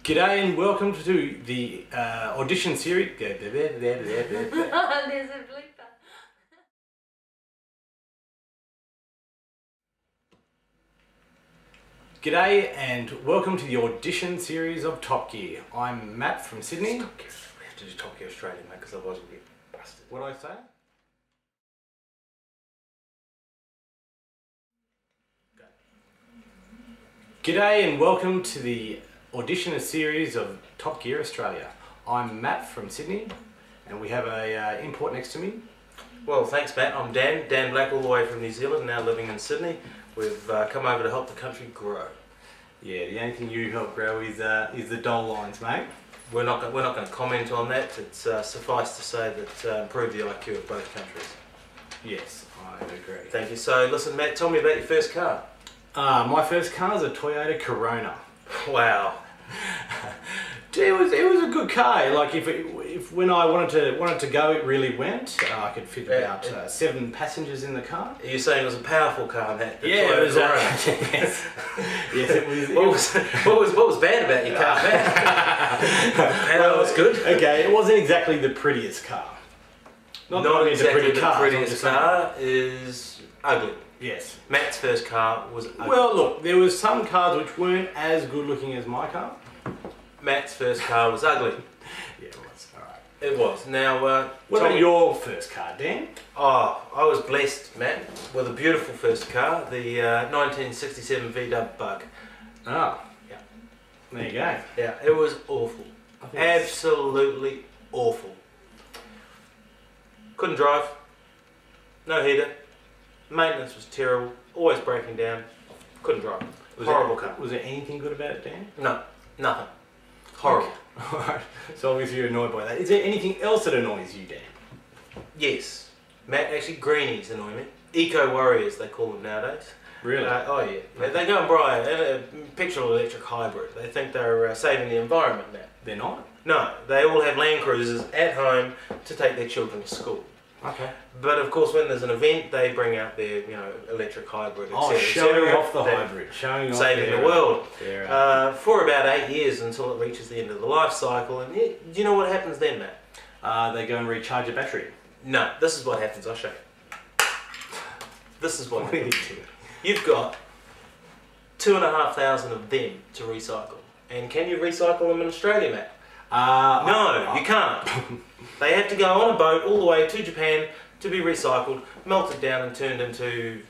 G'day and welcome to the audition series. There's a bleeper. G'day and welcome to the audition series of Top Gear. I'm Matt from Sydney. Top Gear. We have to do Top Gear Australia, mate, because otherwise we'll get busted. What did I say? G'day and welcome to the audition series of Top Gear Australia. I'm Matt from Sydney and we have a import next to me. Well, thanks, Matt. I'm Dan Black, all the way from New Zealand, now living in Sydney. We've come over to help the country grow. Yeah, the only thing you help grow is the doll lines, mate. We're not going to comment on that. It's suffice to say that improve the IQ of both countries. Yes, I agree. Thank you. So, listen, Matt, tell me about your first car. My first car is a Toyota Corona. Wow. It was a good car. Like if when I wanted to go, it really went. I could fit about 7 passengers in the car. Are you saying it was a powerful car, Matt? Yeah, it was. Yes, yes, it was. What was bad about your car, Matt? Power was good. Okay, it wasn't exactly the prettiest car. Not exactly the prettiest car is ugly. Yes. Matt's first car was ugly. Well, look, there was some cars which weren't as good looking as my car. Matt's first car was ugly. Yeah, it was. All right. It was. Now, what about your first car, Dan? Oh, I was blessed, Matt, with a beautiful first car, the 1967 VW Bug. Oh, yeah. There you go. Yeah, it was awful. Absolutely awful. Couldn't drive. No heater. Maintenance was terrible. Always breaking down. Couldn't drive. Horrible car. Was there anything good about it, Dan? No, nothing. Horrible. Okay. Alright, so obviously you're annoyed by that. Is there anything else that annoys you, Dan? Yes. Matt, actually greenies annoy me. Eco-warriors, they call them nowadays. Really? Oh yeah. They go and buy a petrol electric hybrid. They think they're saving the environment, Matt. They're not? No, they all have Land Cruisers at home to take their children to school. Okay. But of course, when there's an event, they bring out their, electric hybrid, etc. Oh, showing off the hybrid, showing off saving the world. For about 8 years until it reaches the end of the life cycle. And do you know what happens then, Matt? they go and recharge a battery. No, this is what happens. I'll show you. This is what happens. You've got 2,500 of them to recycle. And can you recycle them in Australia, Matt? No, you can't. They have to go on a boat all the way to Japan to be recycled, melted down and turned into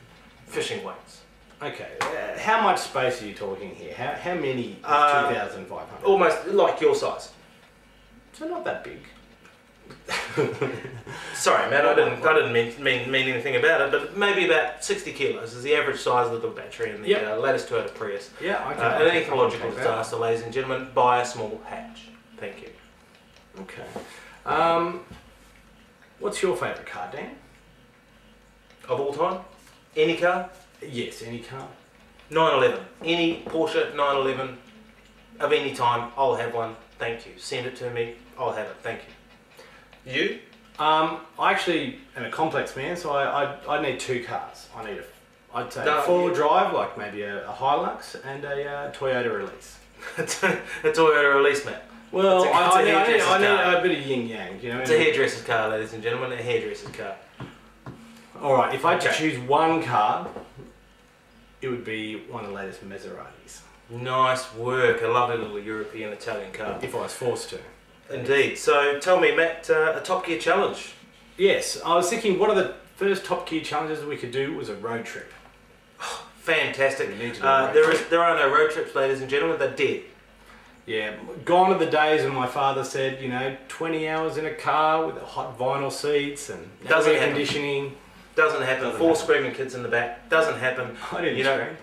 fishing weights. Okay, how much space are you talking here? How many is 2,500? Almost like your size. So not that big. Sorry, man, I didn't mean anything about it, but maybe about 60 kilos is the average size of the battery in the latest Toyota Prius. Yeah, okay. An ecological disaster, ladies and gentlemen. Buy a small hatch. Thank you. Okay. What's your favourite car, Dan? Of all time? Any car? Yes, any car. 911. Any Porsche 911 of any time, I'll have one. Thank you. Send it to me. I'll have it. Thank you. You? I actually am a complex man, so I need 2 cars. I'd say a 4-wheel drive, like maybe a Hilux, and a Toyota Release. A Toyota Release, Matt. Well, I need car. a bit of yin-yang, you know. It's a hairdresser's car, ladies and gentlemen, a hairdresser's car. Alright, if I had to choose one car, it would be one of the latest Maseratis. Nice work, a lovely little European Italian car. If I was forced to. Indeed. So tell me, Matt, a Top Gear challenge? Yes, I was thinking one of the first Top Gear challenges we could do was a road trip. Fantastic. We need to do a road trip. There are no road trips, ladies and gentlemen, they're dead. Yeah, gone are the days when my father said, 20 hours in a car with hot vinyl seats and air conditioning. Doesn't happen. 4 screaming kids in the back. Doesn't happen. I didn't scream.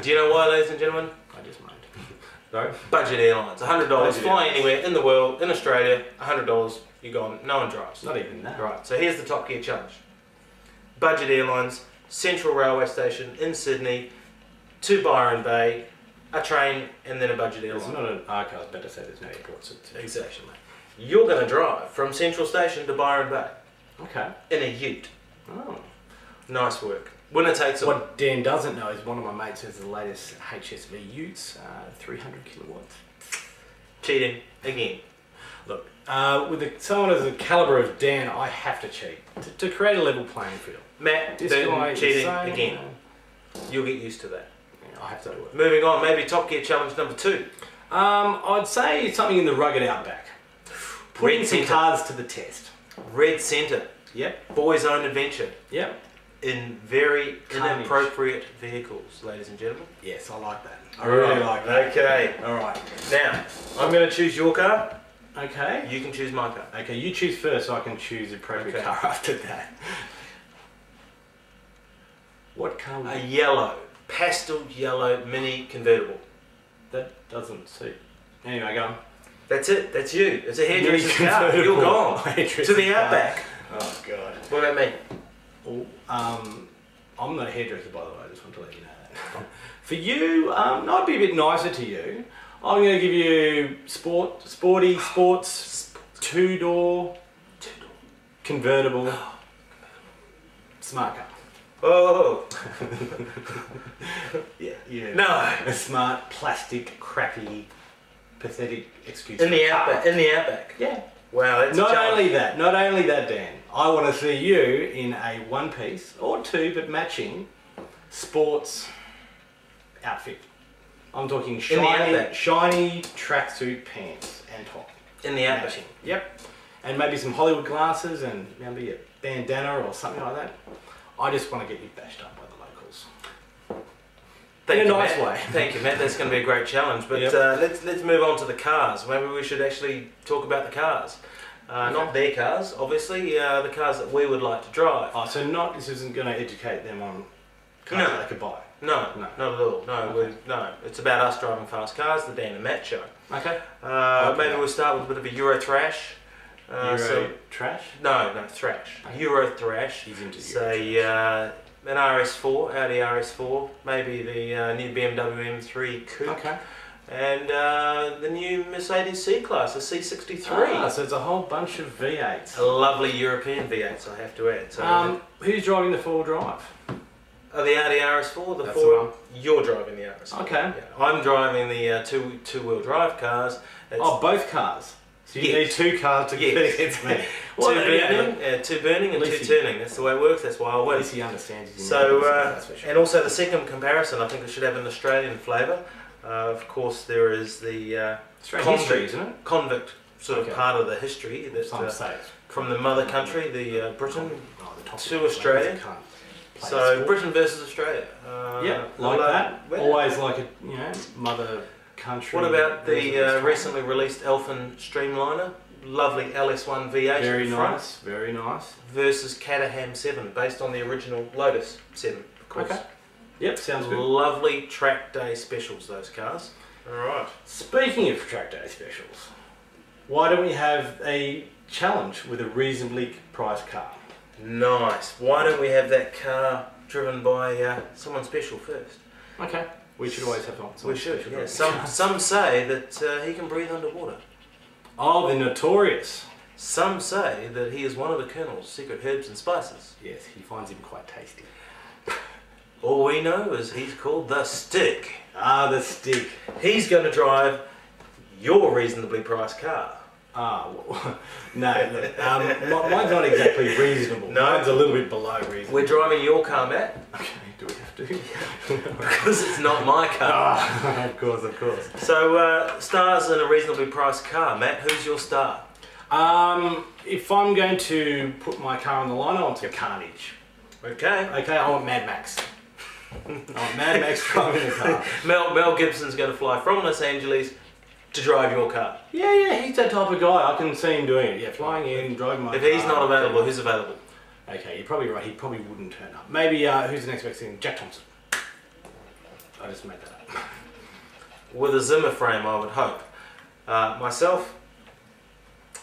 Do you know why, ladies and gentlemen? I just moaned. No? Budget airlines. $100. Fly anywhere in the world, in Australia, $100. You're gone. No one drives. Not even that. Right, so here's the Top Gear challenge. Budget airlines, Central Railway Station in Sydney, to Byron Bay, a train, and then a budget airline. It's not an I was about to say there's no airports. Exactly. You're going to drive from Central Station to Byron Bay. Okay. In a ute. Oh. Nice work. Winner takes all. What Dan doesn't know is one of my mates has the latest HSV utes, 300 kilowatts. cheating again. Look, with someone as the calibre of Dan, I have to cheat to create a level playing field. Matt, This guy cheating is again. You'll get used to that. I have to do it. Moving on, maybe Top Gear Challenge number 2. I'd say something in the rugged outback. Putting Red some centre. cars to the test. Red Centre. Yep. Boys' own adventure. Yep. In very Carnage. inappropriate vehicles, ladies and gentlemen. Yes, I like that. I really like that. Okay. All right. Now, I'm going to choose your car. Okay. You can choose my car. Okay, you choose first so I can choose the appropriate Okay. car after that. What car would A yellow, pastel yellow mini convertible. That doesn't suit. Anyway, go on. That's it. That's you. It's a Mini hairdresser's car. You're convertible. gone. Hairdresser's To the car. outback. Oh, God. What about me? Oh, I'm not a hairdresser, by the way. I just want to let you know that. For you, I'd be a bit nicer to you. I'm going to give you sporty sports, two-door, convertible, smart car. Oh. Yeah. No. A smart, plastic, crappy, pathetic excuse. In for the a car. outback. In the outback. Yeah. Wow, that's a Not challenge. only that, Dan. I want to see you in a one-piece or two, but matching sports outfit. I'm talking outback. shiny tracksuit pants and top. In the outback. Matching. Yep. And maybe some Hollywood glasses and maybe a bandana or something like that. I just want to get you bashed up by the locals. Thank In a you, nice Matt. way. Thank you, Matt. That's going to be a great challenge. But Yep. let's move on to the cars. Maybe we should actually talk about the cars. Not their cars, obviously. The cars that we would like to drive. Oh, so this isn't going to educate them on cars No. that they could buy. No, No. not at all. No, Okay. no. It's about us driving fast cars. The Dan and Matt show. Okay. Maybe we'll start with a bit of a Euro thrash. Euro trash? No, thrash. Okay. Euro thrash. He's into Euro Say an RS4, Audi RS4, maybe the new BMW M3 Coupe, Okay. and the new Mercedes C-Class, the C63. So it's a whole bunch of V8s. A lovely European V8s, I have to add. So Who's driving the four-wheel drive? the Audi RS4, the That's Ford. the one. You're driving the RS4. Okay. Yeah. I'm driving the two-wheel drive cars. It's Both cars. So you Yes. need two cars to Yes. compete against me. two burning and At two least you- turning. That's the way it works. That's why I At win. least he understands. His So, that's for sure. and also the second comparison, I think it should have an Australian flavour. Of course, there is the Strange convict, history, isn't it? convict sort of Okay. part of the history that Some say. from the mother country, the Britain, The top to of the Australia. can't play so sport. Britain versus Australia. Yeah, like although- that. well, Always like a mother country. What about versus the Australia. recently released Elfin Streamliner? Lovely LS1 V8 Very at the front nice. Very nice. versus Caterham 7, based on the original Lotus 7, of course. Okay. Yep, sounds good. Lovely track day specials, those cars. Alright. Speaking of track day specials, why don't we have a challenge with a reasonably priced car? Nice. Why don't we have that car driven by someone special first? Okay. We should always have someone We should, special yeah. driving. Some say that he can breathe underwater. Oh, the notorious. Some say that he is one of the Colonel's secret herbs and spices. Yes, he finds him quite tasty. All we know is he's called the Stick. Ah, the stick. He's going to drive your reasonably priced car. No, look, mine's not exactly reasonable. No. Mine's a little bit below reasonable. We're driving your car, Matt, Okay, do we have to? because it's not my car. Of course, of course. So, stars in a reasonably priced car. Matt, who's your star? If I'm going to put my car on the line, I want Carnage. Okay. Okay, I want Mad Max. I want Mad Max driving the car. Mel Gibson's going to fly from Los Angeles to drive your car. Yeah, he's that type of guy. I can see him doing it. Yeah, flying in, driving my If car. he's not available, who's available? Okay, you're probably right. He probably wouldn't turn up. Maybe, who's the next best thing? Jack Thompson. I just made that up. With a Zimmer frame, I would hope. Myself,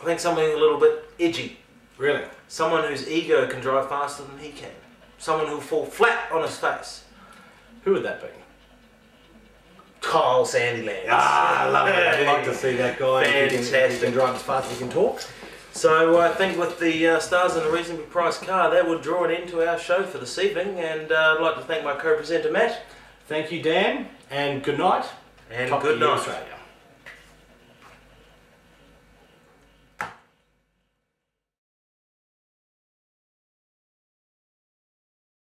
I think something a little bit edgy. Really? Someone whose ego can drive faster than he can. Someone who'll fall flat on his face. Who would that be? Kyle Sandylands. I love it. I'd like to see that guy. Fantastic. He can drive as fast as he can talk. So I think with the stars in a reasonably priced car, that would draw an end to our show for this evening. And I'd like to thank my co-presenter Matt. Thank you, Dan, and good night. And Top good to you, night. Australia.